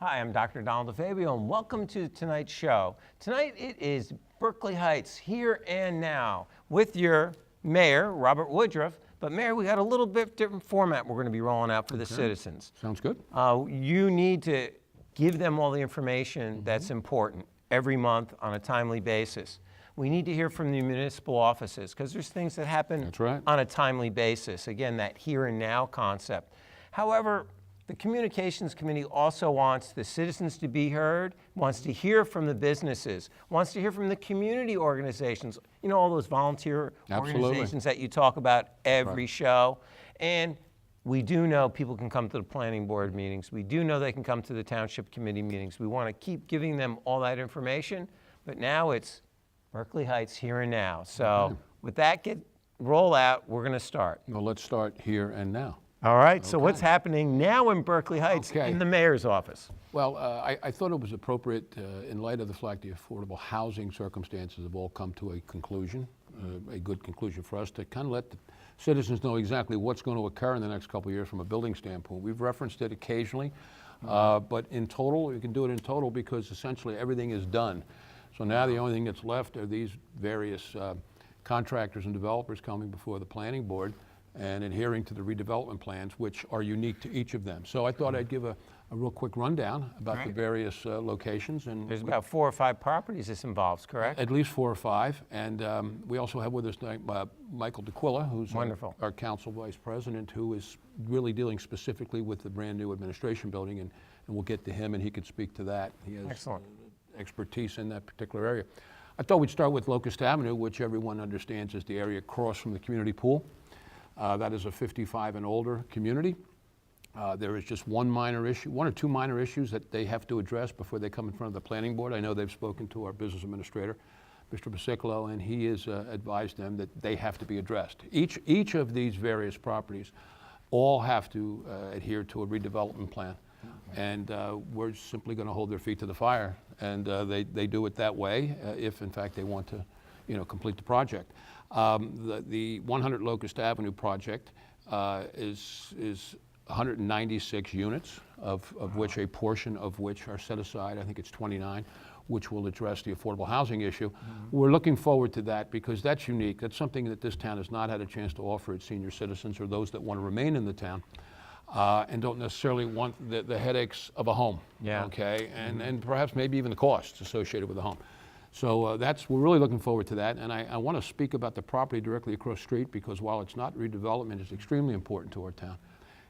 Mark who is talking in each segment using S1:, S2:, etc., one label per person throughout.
S1: Hi, I'm Dr. Donald DeFabio, and welcome to tonight's show. Tonight it is Berkeley Heights, here and now, with your mayor, Robert Woodruff. But Mayor, we got a little bit different format we're going to be rolling out for the citizens.
S2: Sounds good.
S1: You need to give them all the information that's important every month on a timely basis. We need to hear from the municipal offices because there's things that happen on a timely basis. Again, that here and now concept. However, the Communications Committee also wants the citizens to be heard, wants to hear from the businesses, wants to hear from the community organizations, you know, all those volunteer organizations that you talk about every show. And we do know people can come to the planning board meetings. We do know they can come to the township committee meetings. We want to keep giving them all that information, but now it's Berkeley Heights here and now. So with that roll out, we're going to start.
S2: Well, let's start here and now.
S1: All right, so what's happening now in Berkeley Heights in the mayor's office?
S2: Well, I thought it was appropriate in light of the fact the affordable housing circumstances have all come to a conclusion, a good conclusion for us to kind of let the citizens know exactly what's going to occur in the next couple of years from a building standpoint. We've referenced it occasionally, but in total, we can do it in total because essentially everything is done. So now the only thing that's left are these various contractors and developers coming before the planning board and adhering to the redevelopment plans, which are unique to each of them. So I thought I'd give a real quick rundown about the various locations. And
S1: there's about 4 or 5 properties this involves, correct?
S2: At least 4 or 5. And we also have with us tonight Michael DeQuilla, who's our council vice president, who is really dealing specifically with the brand new administration building. And we'll get to him and he could speak to that. He has expertise in that particular area. I thought we'd start with Locust Avenue, which everyone understands is the area across from the community pool. That is a 55 and older community. There is just one or two minor issues that they have to address before they come in front of the planning board. I know they've spoken to our business administrator, Mr. Basicolo, and he has advised them that they have to be addressed. Each of these various properties all have to adhere to a redevelopment plan. And we're simply going to hold their feet to the fire. And they do it that way if, in fact, they want to complete the project. The 100 Locust Avenue project is 196 units, of which a portion of which are set aside, I think it's 29, which will address the affordable housing issue. We're looking forward to that because that's unique. That's something that this town has not had a chance to offer its senior citizens or those that want to remain in the town and don't necessarily want the headaches of a home, and perhaps maybe even the costs associated with a home. So we're really looking forward to that, and I want to speak about the property directly across the street because while it's not redevelopment, it's extremely important to our town,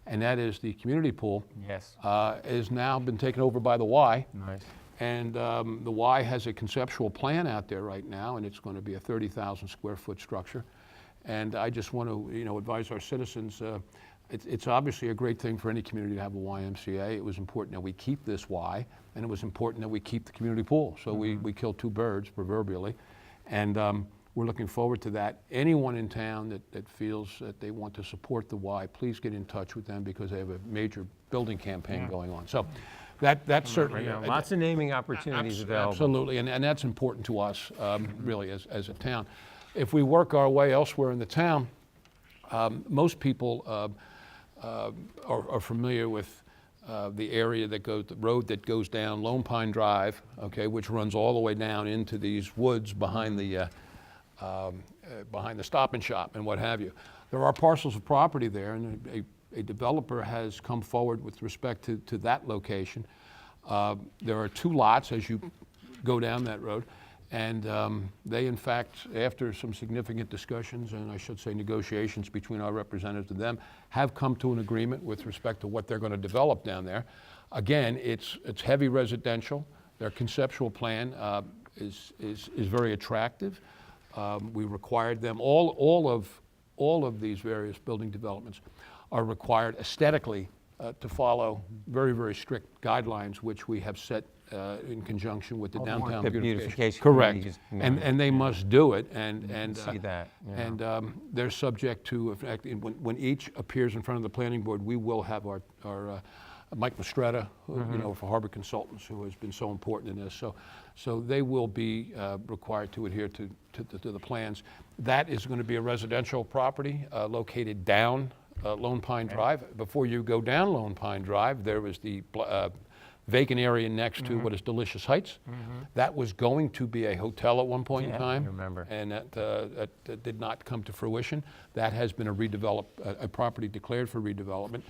S2: and that is the community pool. Has now been taken over by the Y. And the Y has a conceptual plan out there right now, and it's going to be a 30,000 square foot structure. And I just want to advise our citizens. It's obviously a great thing for any community to have a YMCA. It was important that we keep this Y, and it was important that we keep the community pool. So we killed 2 birds, proverbially, and we're looking forward to that. Anyone in town that feels that they want to support the Y, please get in touch with them because they have a major building campaign going on. So that's certainly
S1: lots of naming opportunities available.
S2: Absolutely, and that's important to us, really, as a town. If we work our way elsewhere in the town, most people are familiar with the area the road that goes down Lone Pine Drive, which runs all the way down into these woods behind the Stop and Shop and what have you. There are parcels of property there, and a developer has come forward with respect to that location. There are 2 lots as you go down that road. And they, in fact, after some significant discussions, and I should say negotiations between our representatives and them, have come to an agreement with respect to what they're going to develop down there. Again, it's heavy residential. Their conceptual plan is very attractive. We required them, all of these various building developments are required aesthetically to follow very, very strict guidelines, which we have set in conjunction with the downtown beautification. Correct, and they must do it, and
S1: see that.
S2: And they're subject to, in fact, when each appears in front of the planning board, we will have our Mike Mastretta, for Harbor Consultants, who has been so important in this. So they will be required to adhere to the plans. That is going to be a residential property located down Lone Pine Drive. Before you go down Lone Pine Drive, there was the vacant area next to what is Delicious Heights. That was going to be a hotel at one point in time.
S1: I remember.
S2: And that did not come to fruition. That has been a property declared for redevelopment.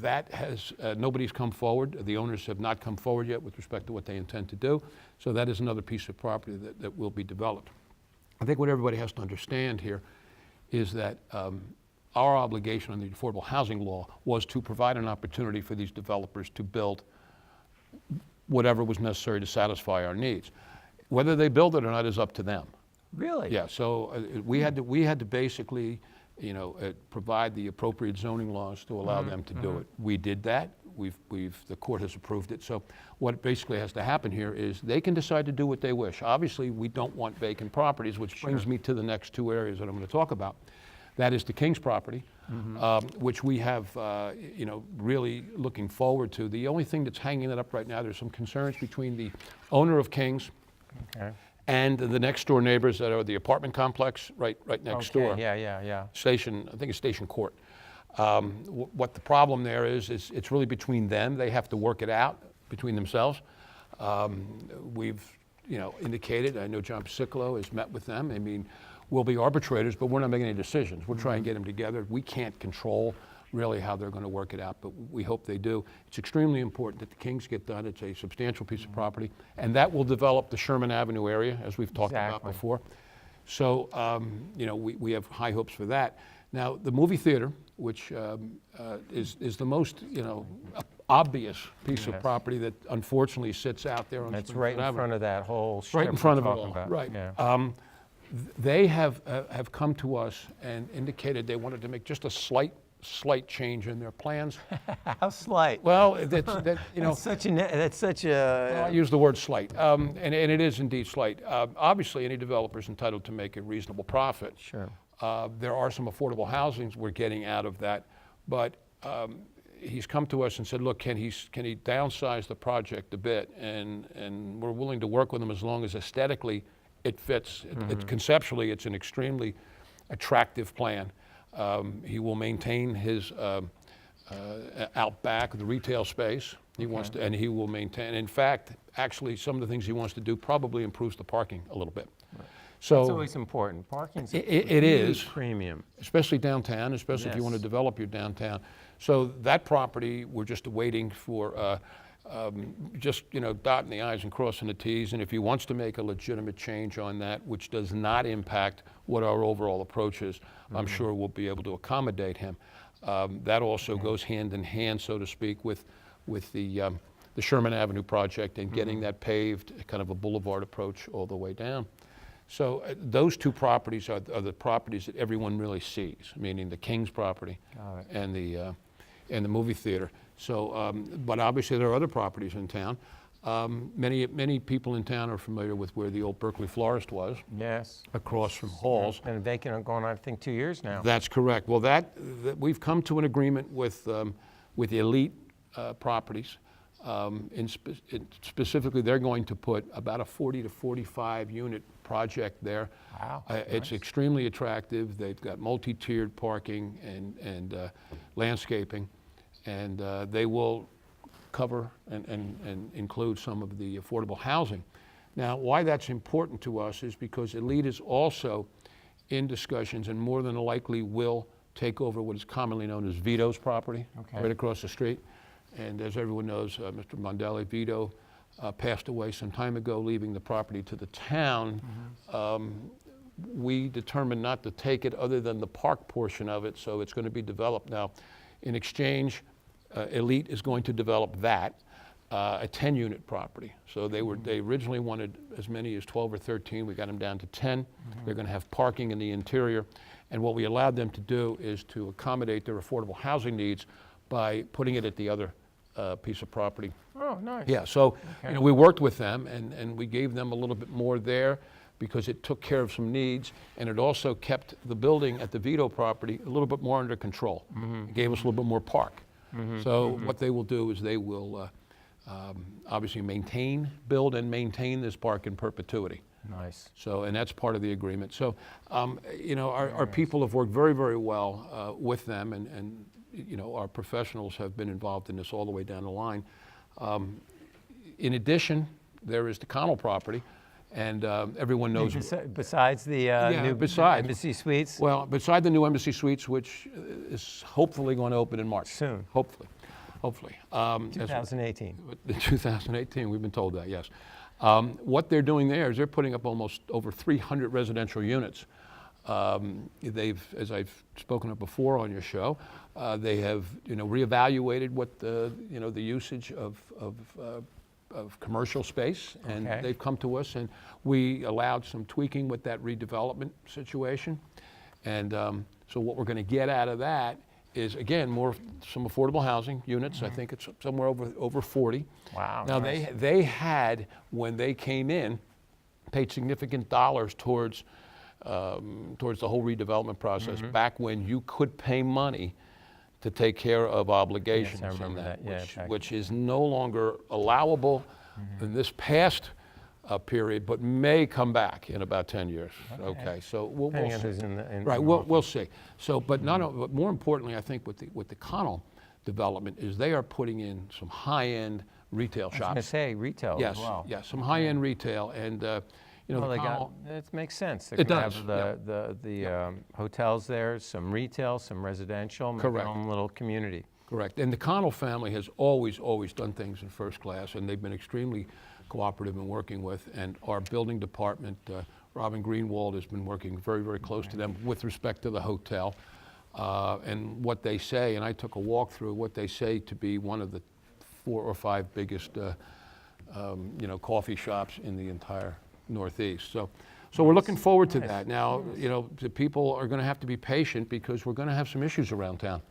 S2: That has, nobody's come forward. The owners have not come forward yet with respect to what they intend to do. So that is another piece of property that will be developed. I think what everybody has to understand here is that our obligation under the affordable housing law was to provide an opportunity for these developers to build whatever was necessary to satisfy our needs. Whether they build it or not is up to them.
S1: Really?
S2: Yeah, so we had to basically, provide the appropriate zoning laws to allow them to do it. We did that. The court has approved it. So what basically has to happen here is they can decide to do what they wish. Obviously, we don't want vacant properties, which brings me to the next two areas that I'm going to talk about. That is the King's property, which we have, really looking forward to. The only thing that's hanging it up right now, there's some concerns between the owner of King's and the next door neighbors that are the apartment complex right next door.
S1: Yeah.
S2: Station, I think it's Station Court. What the problem there is it's really between them. They have to work it out between themselves. We've, indicated, I know John Piscicolo has met with them. I mean, we'll be arbitrators, but we're not making any decisions. We'll try and get them together. We can't control really how they're going to work it out, but we hope they do. It's extremely important that the Kings get done. It's a substantial piece of property, and that will develop the Sherman Avenue area, as we've talked about before. So, we have high hopes for that. Now, the movie theater, which is the most, obvious piece of property that unfortunately sits out there on
S1: That's
S2: Springfield
S1: right in
S2: Avenue.
S1: front of that whole strip
S2: Right in front of it
S1: we're
S2: all,
S1: talking about.
S2: right.
S1: Yeah.
S2: They have come to us and indicated they wanted to make just a slight change in their plans.
S1: How slight?
S2: Well,
S1: That's such a.
S2: I use the word slight, and it is indeed slight. Obviously, any developer is entitled to make a reasonable profit.
S1: Sure.
S2: There are some affordable housings we're getting out of that, but he's come to us and said, look, can he downsize the project a bit? And we're willing to work with him as long as aesthetically it fits. Conceptually, it's an extremely attractive plan. He will maintain his out back, the retail space. He wants to, and he will maintain. In fact, actually, some of the things he wants to do probably improves the parking a little bit.
S1: Right.
S2: So
S1: it's always important. Parking's
S2: it is
S1: premium,
S2: especially downtown, especially if you want to develop your downtown. So that property, we're just waiting for. Dotting the I's and crossing the T's, and if he wants to make a legitimate change on that, which does not impact what our overall approach is, I'm sure we'll be able to accommodate him. That also goes hand in hand, so to speak, with the Sherman Avenue project and getting that paved, kind of a boulevard approach all the way down. So those two properties are the properties that everyone really sees, meaning the King's property and the movie theater. So, but obviously there are other properties in town. Many people in town are familiar with where the old Berkeley florist was.
S1: Yes.
S2: Across from Hall's.
S1: And vacant going on, I think, 2 years now.
S2: That's correct. Well, that we've come to an agreement with Elite Properties. Specifically, they're going to put about a 40 to 45 unit project there.
S1: Wow.
S2: It's extremely attractive. They've got multi-tiered parking and landscaping. And they will cover and include some of the affordable housing. Now, why that's important to us is because Elite is also in discussions and more than likely will take over what is commonly known as Vito's property, right across the street. And as everyone knows, Mr. Mondelli, Vito, passed away some time ago, leaving the property to the town. We determined not to take it other than the park portion of it, so it's going to be developed now. In exchange, Elite is going to develop that, a 10-unit property. So they originally wanted as many as 12 or 13. We got them down to 10. They're going to have parking in the interior. And what we allowed them to do is to accommodate their affordable housing needs by putting it at the other piece of property.
S1: Oh, nice.
S2: Yeah, so we worked with them and we gave them a little bit more there because it took care of some needs, and it also kept the building at the Vito property a little bit more under control. It gave us a little bit more park. So what they will do is they will obviously build and maintain this park in perpetuity.
S1: Nice.
S2: So, and that's part of the agreement. So, our people have worked very, very well with them, and our professionals have been involved in this all the way down the line. In addition, there is the Connell property, and everyone knows.
S1: Besides the new Embassy Suites?
S2: Well, beside the new Embassy Suites, which is hopefully going to open in March.
S1: Soon.
S2: Hopefully.
S1: 2018.
S2: 2018, we've been told that, yes. What they're doing there is they're putting up almost over 300 residential units. As I've spoken of before on your show, they have reevaluated what the usage of commercial space, and they've come to us, and we allowed some tweaking with that redevelopment situation. And so what we're going to get out of that is, again, some affordable housing units. I think it's somewhere over 40.
S1: Wow.
S2: Now,
S1: nice.
S2: they had, when they came in, paid significant dollars towards the whole redevelopment process back when you could pay money to take care of obligations.
S1: Yes, I remember that. Yeah,
S2: which is no longer allowable in this past period, but may come back in about 10 years. Okay, so we'll see. We'll see. So, but more importantly, I think with the Connell development is they are putting in some high-end retail shops. I was
S1: going to say retail as well.
S2: Yes, some high-end retail, and
S1: it makes sense.
S2: It does.
S1: Have the hotels there, some retail, some residential, make their own little community.
S2: Correct. And the Connell family has always done things in first class, and they've been extremely cooperative in working with. And our building department, Robin Greenwald, has been working very, very close to them with respect to the hotel. And what they say, and I took a walk through what they say to be one of the 4 or 5 biggest coffee shops in the entire Northeast. So we're looking forward to that. Now, the people are going to have to be patient because we're going to have some issues around town.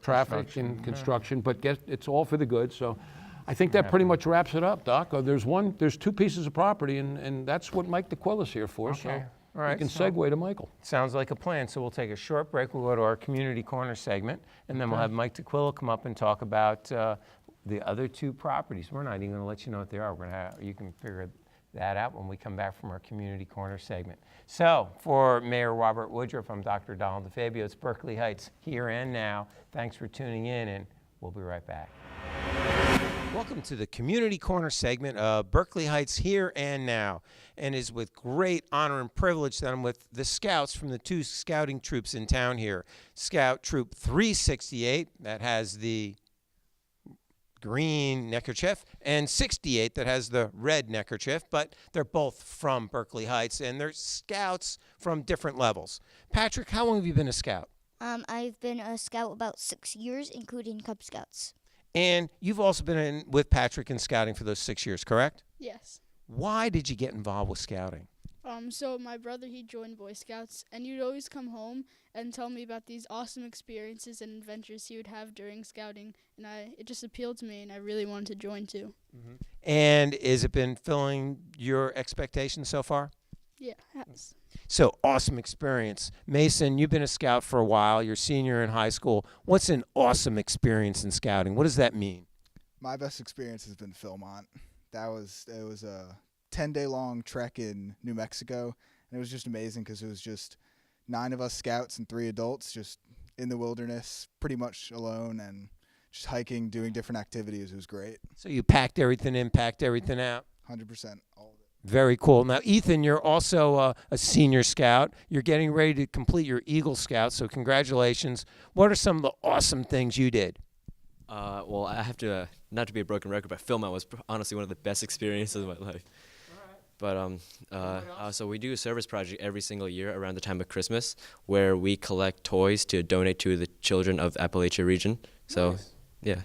S2: Traffic and construction, but it's all for the good. So I think that pretty much wraps it up, Doc. There's 2 pieces of property, and that's what Mike DeQuilla's here for.
S1: Okay.
S2: So
S1: all right,
S2: you can segue to Michael.
S1: Sounds like a plan. So we'll take a short break. We'll go to our Community Corner segment, and then we'll have Mike DeQuilla come up and talk about the other 2 properties. We're not even going to let you know what they are. You can figure that out when we come back from our Community Corner segment. So for Mayor Robert Woodruff, I'm Dr. Donald DeFabio. It's Berkeley Heights Here and Now. Thanks for tuning in, and we'll be right back. Welcome to the Community Corner segment of Berkeley Heights Here and Now. And it is with great honor and privilege that I'm with the scouts from the 2 scouting troops in town here. Scout Troop 368, that has the green neckerchief, and 68 that has the red neckerchief, but they're both from Berkeley Heights, and they're scouts from different levels. Patrick, how long have you been a scout?
S3: I've been a scout about 6 years, including Cub Scouts.
S1: And you've also been with Patrick in scouting for those 6 years, correct?
S4: Yes.
S1: Why did you get involved with scouting?
S4: So my brother, he joined Boy Scouts, and he'd always come home and tell me about these awesome experiences and adventures he would have during scouting, and it just appealed to me, and I really wanted to join too.
S1: And has it been filling your expectations so far?
S4: Yeah, it has.
S1: So, awesome experience. Mason, you've been a scout for a while. You're a senior in high school. What's an awesome experience in scouting? What does that mean?
S5: My best experience has been Philmont. It was a 10-day-long trek in New Mexico, and it was just amazing because it was just 9 of us scouts and 3 adults just in the wilderness, pretty much alone, and just hiking, doing different activities. It was great.
S1: So you packed everything in, packed everything out?
S5: 100%, all of it.
S1: Very cool. Now, Ethan, you're also a senior scout. You're getting ready to complete your Eagle Scout, so congratulations. What are some of the awesome things you did?
S6: Well, I have to, not to be a broken record, but Philmont was honestly one of the best experiences of my life. But so we do a service project every single year around the time of Christmas where we collect toys to donate to the children of the Appalachia region. So, nice. Yeah.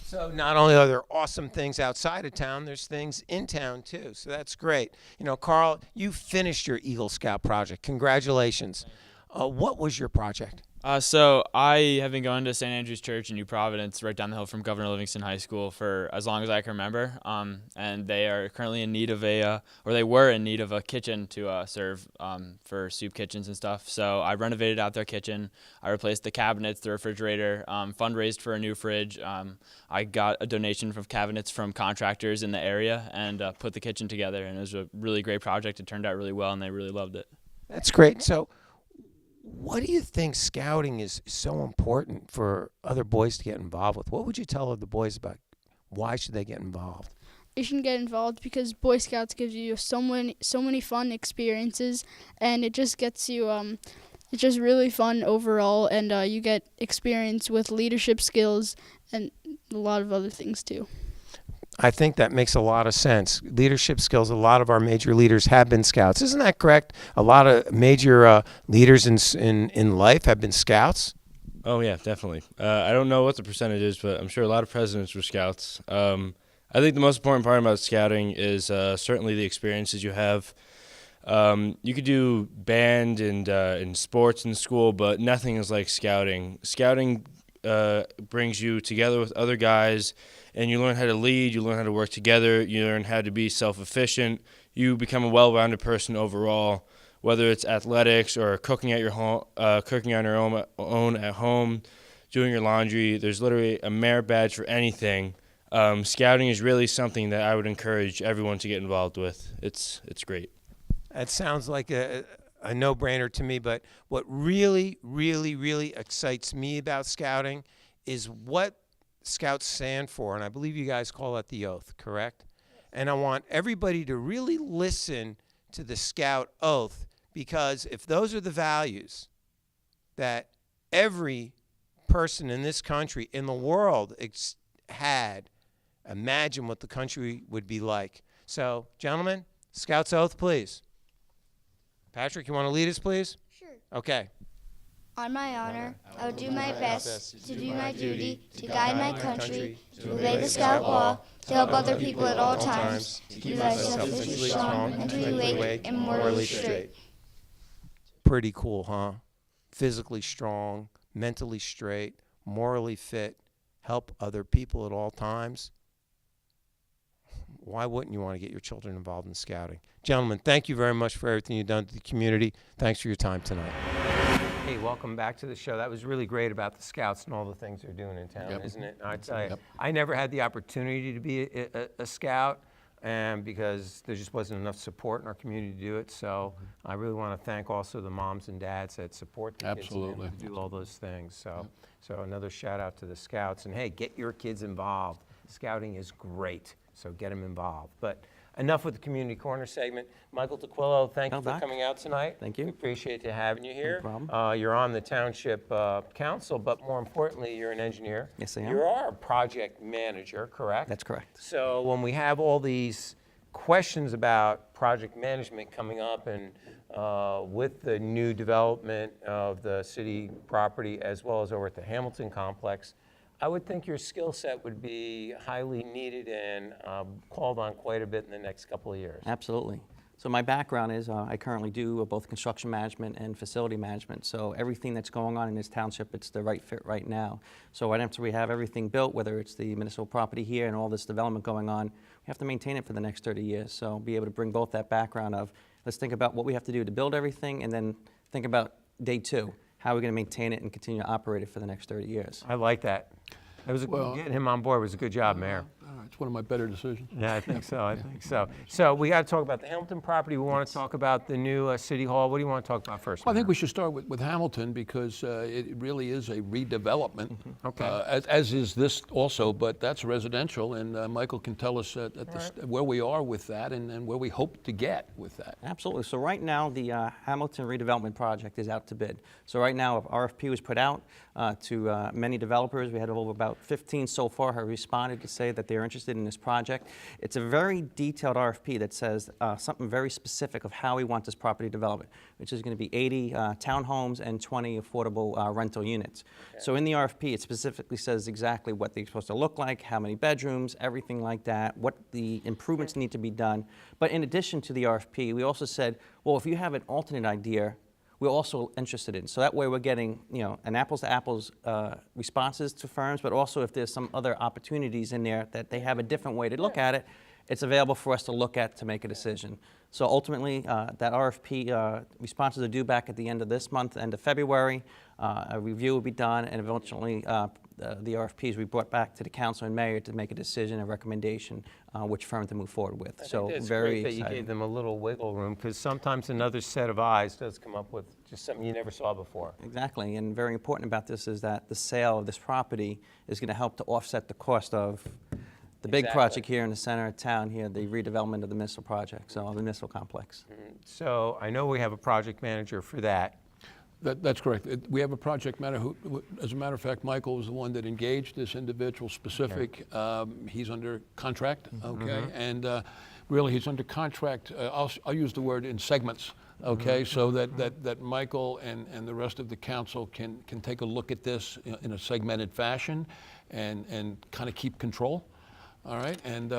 S1: So not only are there awesome things outside of town, there's things in town too. So that's great. Carl, you finished your Eagle Scout project. Congratulations. What was your project?
S7: So I have been going to St. Andrew's Church in New Providence, right down the hill from Governor Livingston High School, for as long as I can remember. And they are currently in need of they were in need of a kitchen to serve for soup kitchens and stuff. So I renovated out their kitchen. I replaced the cabinets, the refrigerator, fundraised for a new fridge. I got a donation from cabinets from contractors in the area and put the kitchen together. And it was a really great project. It turned out really well, and they really loved it.
S1: That's great. So what do you think scouting is so important for other boys to get involved with? What would you tell the boys about Why should they get involved?
S4: You should get involved because Boy Scouts gives you so many fun experiences, and it just gets you it's just really fun overall, and you get experience with leadership skills and a lot of other things too.
S1: I think that makes a lot of sense. Leadership skills, a lot of our major leaders have been scouts. Isn't that correct? A lot of major leaders in life have been scouts?
S8: Oh, yeah, definitely. I don't know what the percentage is, but I'm sure a lot of presidents were scouts. I think the most important part about scouting is certainly the experiences you have. You could do band and sports in school, but nothing is like scouting. Scouting brings you together with other guys, and you learn how to lead, you learn how to work together, you learn how to be self-efficient. You become a well-rounded person overall, whether it's athletics or cooking at your home, cooking on your own at home, doing your laundry. There's literally a merit badge for anything. Scouting is really something that I would encourage everyone to get involved with. It's great.
S1: That sounds like a no-brainer to me, but what really, really, really excites me about scouting is what scouts stand for, and I believe you guys call that the oath, correct? And I want everybody to really listen to the scout oath, because if those are the values that every person in this country, in the world, had, imagine what the country would be like. So, gentlemen, scout's oath, please. Patrick, you want to lead us, please?
S3: Sure.
S1: Okay.
S3: On my honor, I will do my best to do my duty, to guide my country, to obey the Scout law, to help other people at all times, to keep myself physically strong, and to be awake and morally straight.
S1: Pretty cool, huh? Physically strong, mentally straight, morally fit, help other people at all times. Why wouldn't you want to get your children involved in scouting? Gentlemen, thank you very much for everything you've done to the community. Thanks for your time tonight. Hey, welcome back to the show. That was really great about the Scouts and all the things they're doing in town, isn't it? I tell you, I never had the opportunity to be a Scout, and because there just wasn't enough support in our community to do it. So I really want to thank also the moms and dads that support the kids and do all those things. So another shout out to the Scouts. And hey, get your kids involved. Scouting is great, so get them involved. But enough with the Community Corner segment. Michael DeQuillo, thank you for coming out tonight.
S9: Thank you.
S1: We appreciate having you here.
S9: No problem.
S1: You're on the Township Council, but more importantly, you're an engineer.
S9: Yes, I am.
S1: You are a project manager, correct?
S9: That's correct.
S1: So when we have all these questions about project management coming up and with the new development of the city property as well as over at the Hamilton complex, I would think your skill set would be highly needed and called on quite a bit in the next couple of years.
S9: Absolutely. So my background is I currently do both construction management and facility management. So everything that's going on in this township, it's the right fit right now. So right after we have everything built, whether it's the municipal property here and all this development going on, we have to maintain it for the next 30 years. So be able to bring both that background of, let's think about what we have to do to build everything, and then think about day two. How are we going to maintain it and continue to operate it for the next 30 years?
S1: I like that. Getting him on board was a good job, Mayor.
S2: It's one of my better decisions.
S1: Yeah, I think so. I think so. So we got to talk about the Hamilton property. We want to talk about the new City Hall. What do you want to talk about first?
S2: Well, I think we should start with Hamilton because it really is a redevelopment.
S1: Okay.
S2: As is this also, but that's residential, and Michael can tell us where we are with that and where we hope to get with that.
S9: Absolutely. So right now, the Hamilton redevelopment project is out to bid. So right now, RFP was put out to many developers. We had over about 15 so far have responded to say that they're interested in this project. It's a very detailed RFP that says something very specific of how we want this property development, which is going to be 80 townhomes and 20 affordable rental units. Okay. So in the RFP, it specifically says exactly what they're supposed to look like, how many bedrooms, everything like that, what the improvements need to be done. But in addition to the RFP, we also said, well, if you have an alternate idea, we're also interested in. So that way we're getting, an apples to apples responses to firms, but also if there's some other opportunities in there that they have a different way to look at it, it's available for us to look at to make a decision. So ultimately, that RFP responses are due back at the end of this month, end of February. A review will be done, and eventually the RFPs will be brought back to the council and mayor to make a decision, a recommendation, which firm to move forward with.
S1: So it's very great that you gave them a little wiggle room, because sometimes another set of eyes does come up with just something you never saw before.
S9: Exactly, and very important about this is that the sale of this property is going to help to offset the cost of the big project here in the center of town here, the redevelopment of the municipal project, so the municipal complex.
S1: So I know we have a project manager for that.
S2: That's correct. We have a project manager who, as a matter of fact, Michael was the one that engaged this individual specific. He's under contract, okay? And really, he's under contract, I'll use the word in segments, okay? So that Michael and the rest of the council can take a look at this in a segmented fashion and kind of keep control, all right? And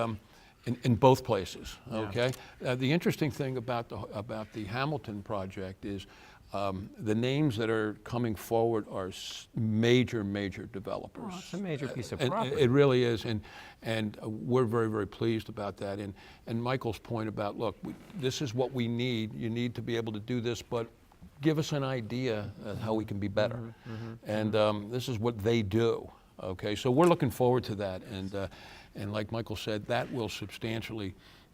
S2: in both places, okay? The interesting thing about the Hamilton project is the names that are coming forward are major developers.
S1: Oh, it's a major piece of property.
S2: It really is, and we're very pleased about that. And Michael's point about, look, this is what we need. You need to be able to do this, but give us an idea of how we can be better. And this is what they do. Okay, so we're looking forward to that, and like Michael said, that will substantially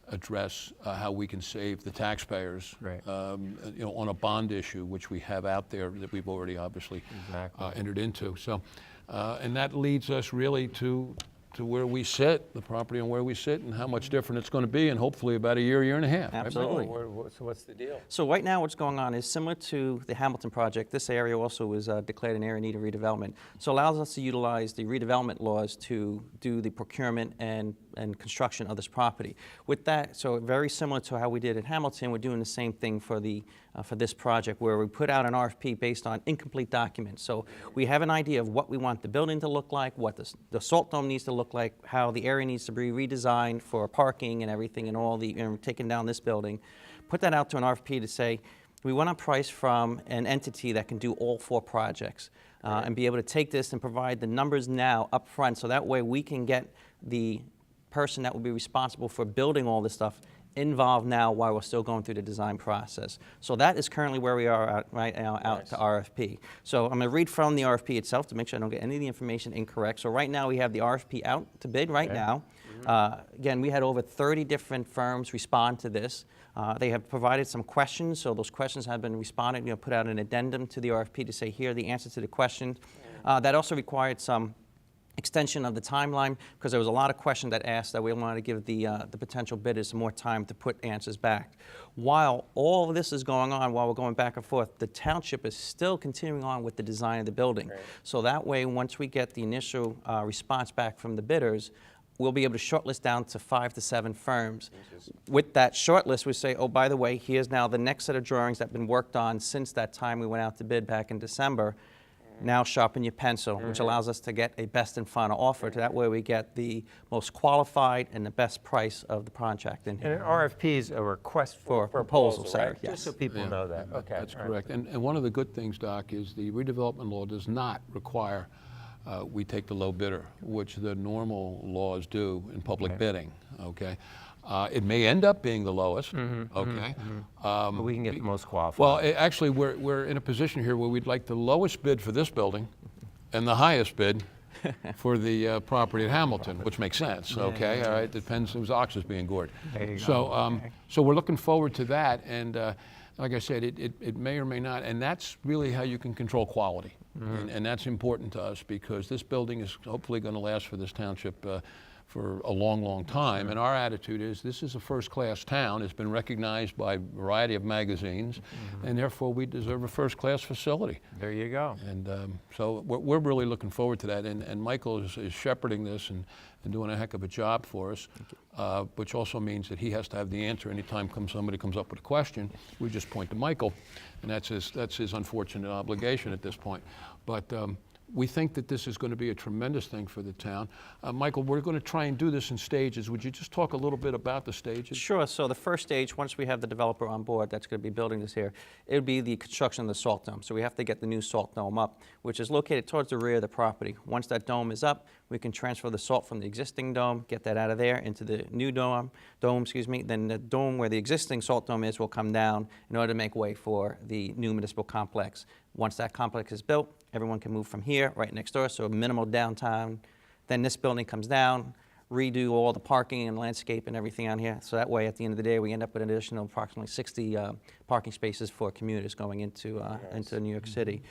S2: address how we can save the taxpayers, on a bond issue, which we have out there that we've already obviously entered into. So, and that leads us really to where we sit, the property on where we sit, and how much different it's going to be in hopefully about a year and a half.
S9: Absolutely.
S1: Right? So what's the deal?
S9: So right now what's going on is similar to the Hamilton project. This area also was declared an area in need of redevelopment. So it allows us to utilize the redevelopment laws to do the procurement and construction of this property. With that, so very similar to how we did at Hamilton, we're doing the same thing for this project, where we put out an RFP based on incomplete documents. So we have an idea of what we want the building to look like, what the salt dome needs to look like, how the area needs to be redesigned for parking and everything, and all the, taking down this building. Put that out to an RFP to say, we want a price from an entity that can do all 4 projects, and be able to take this and provide the numbers now up front, so that way we can get the person that will be responsible for building all this stuff involved now while we're still going through the design process. So that is currently where we are right now, out to RFP. So I'm going to read from the RFP itself to make sure I don't get any of the information incorrect. So right now we have the RFP out to bid right now. Again, we had over 30 different firms respond to this. They have provided some questions, so those questions have been responded, put out an addendum to the RFP to say, here are the answers to the questions. That also required some extension of the timeline, because there was a lot of questions that asked that we wanted to give the potential bidders some more time to put answers back. While all of this is going on, while we're going back and forth, the township is still continuing on with the design of the building. So that way, once we get the initial response back from the bidders, we'll be able to shortlist down to 5 to 7 firms. With that shortlist, we say, oh, by the way, here's now the next set of drawings that have been worked on since that time we went out to bid back in December. Now sharpen your pencil, which allows us to get a best and final offer. That way we get the most qualified and the best price of the project in here.
S1: And an RFP is a request for
S9: proposal, sir,
S1: right?
S9: yes.
S1: Just so people know that. Okay.
S2: That's correct. And one of the good things, Doc, is the redevelopment law does not require we take the low bidder, which the normal laws do in public bidding, okay? It may end up being the lowest, okay?
S1: But we can get the most qualified.
S2: Well, actually, we're in a position here where we'd like the lowest bid for this building and the highest bid for the property at Hamilton, which makes sense, okay? All right, depends whose ox is being gored.
S1: There you
S2: So,
S1: go.
S2: so we're looking forward to that, and like I said, it may or may not, and that's really how you can control quality. And that's important to us, because this building is hopefully going to last for this township for a long time. And our attitude is, this is a first-class town. It's been recognized by a variety of magazines, and therefore we deserve a first-class facility.
S1: There you go.
S2: And so we're really looking forward to that. And Michael is shepherding this and doing a heck of a job for us, which also means that he has to have the answer anytime somebody comes up with a question. We just point to Michael, and that's his unfortunate obligation at this point. But we think that this is going to be a tremendous thing for the town. Michael, we're going to try and do this in stages. Would you just talk a little bit about the stages?
S9: Sure. So the first stage, once we have the developer on board that's going to be building this here, it would be the construction of the salt dome. So we have to get the new salt dome up, which is located towards the rear of the property. Once that dome is up, we can transfer the salt from the existing dome, get that out of there into the new dome, then the dome where the existing salt dome is will come down in order to make way for the new municipal complex. Once that complex is built, everyone can move from here right next door, so minimal downtime. Then this building comes down, redo all the parking and landscape and everything on here. So that way, at the end of the day, we end up with an additional approximately 60 parking spaces for commuters going into New York City.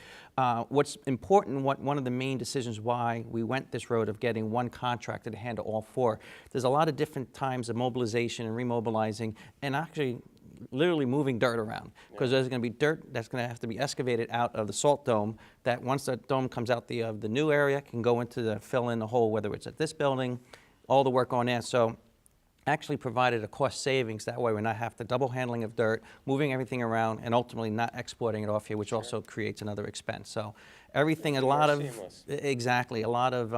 S9: What's important, one of the main decisions why we went this road of getting one contractor to handle all four, there's a lot of different times of mobilization and remobilizing, and actually literally moving dirt around, because there's going to be dirt that's going to have to be excavated out of the salt dome, that once that dome comes out the new area can go into the fill in the hole, whether it's at this building, all the work on there. So actually provided a cost savings. That way we're not have to double handling of dirt, moving everything around, and ultimately not exporting it off here, which also creates another expense. So everything, a lot of, exactly, a lot of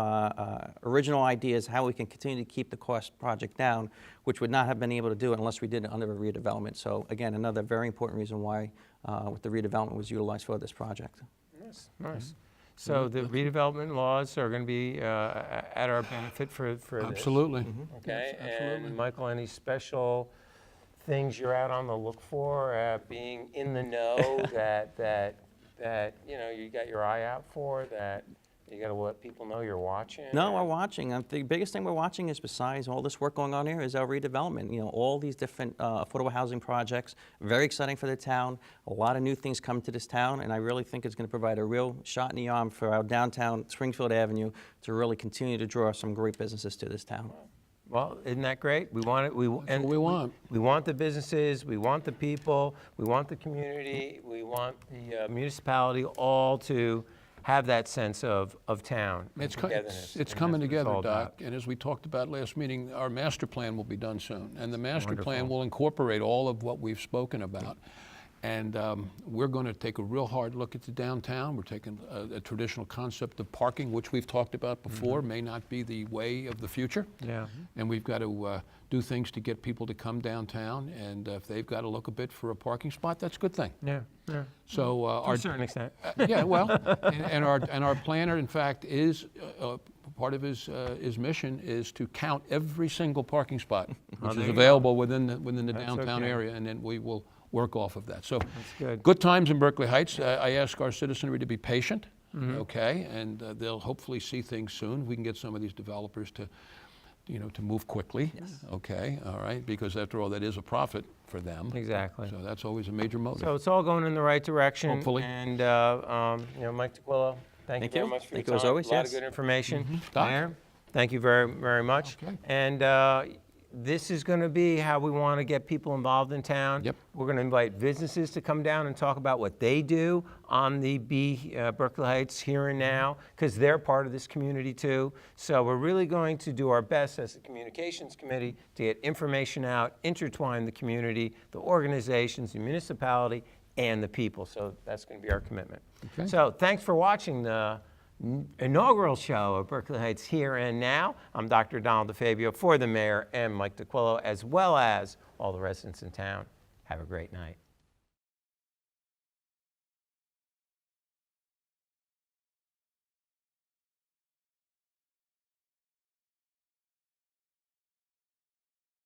S9: original ideas how we can continue to keep the cost project down, which would not have been able to do it unless we did it under a redevelopment. So again, another very important reason why with the redevelopment was utilized for this project.
S1: Nice, nice. So the redevelopment laws are going to be at our benefit for
S2: Absolutely.
S1: this. Okay,
S2: Yes, absolutely.
S1: and Michael, any special things you're out on the look for, being in the know that you know you got your eye out for, that you got to let people know you're watching?
S9: No, we're watching. The biggest thing we're watching is, besides all this work going on here, is our redevelopment. You know, all these different affordable housing projects, very exciting for the town. A lot of new things come to this town, and I really think it's going to provide a real shot in the arm for our downtown Springfield Avenue to really continue to draw some great businesses to this town.
S1: Well, isn't that great? We want it.
S2: That's what we want.
S1: We want the businesses. We want the people. We want the community. We want the municipality all to have that sense of town.
S2: It's
S1: togetherness.
S2: coming together,
S1: all
S2: Doc,
S1: about.
S2: and as we talked about last meeting, our master plan will be done soon, and the master plan will incorporate all of what we've spoken about. And we're going to take a real hard look at the downtown. We're taking a traditional concept of parking, which we've talked about before, may not be the way of the future.
S1: Yeah.
S2: And we've got to do things to get people to come downtown, and if they've got to look a bit for a parking spot, that's a good thing.
S1: Yeah. Yeah.
S2: So
S1: To a certain extent.
S2: yeah, well, and our planner, in fact, is part of his mission is to count every single parking spot which is available within the downtown area, and then we will work off of that. So good times in Berkeley Heights. I ask our citizenry to be patient, okay, and they'll hopefully see things soon. We can get some of these developers to, you know, to move quickly, okay, all right, because after all, that is a profit for them.
S1: Exactly.
S2: So that's always a major motive.
S1: So it's all going in the right direction.
S2: Hopefully.
S1: And, you know, Mike DeQuillo, thank you very much for your
S9: Thank you as
S1: time.
S9: always,
S1: A lot
S9: yes.
S1: of good information.
S2: Doc?
S1: Mayor, thank you very, very much.
S2: Okay.
S1: And this is going to be how we want to get people involved in town.
S2: Yep.
S1: We're going to invite businesses to come down and talk about what they do on the Berkeley Heights here and now, because they're part of this community too. So we're really going to do our best as a communications committee to get information out, intertwine the community, the organizations, the municipality, and the people. So that's going to be our commitment.
S2: Okay.
S1: So thanks for watching the inaugural show of Berkeley Heights Here and Now. I'm Dr. Donald DeFabio for the mayor and Mike DeQuillo, as well as all the residents in town. Have a great night.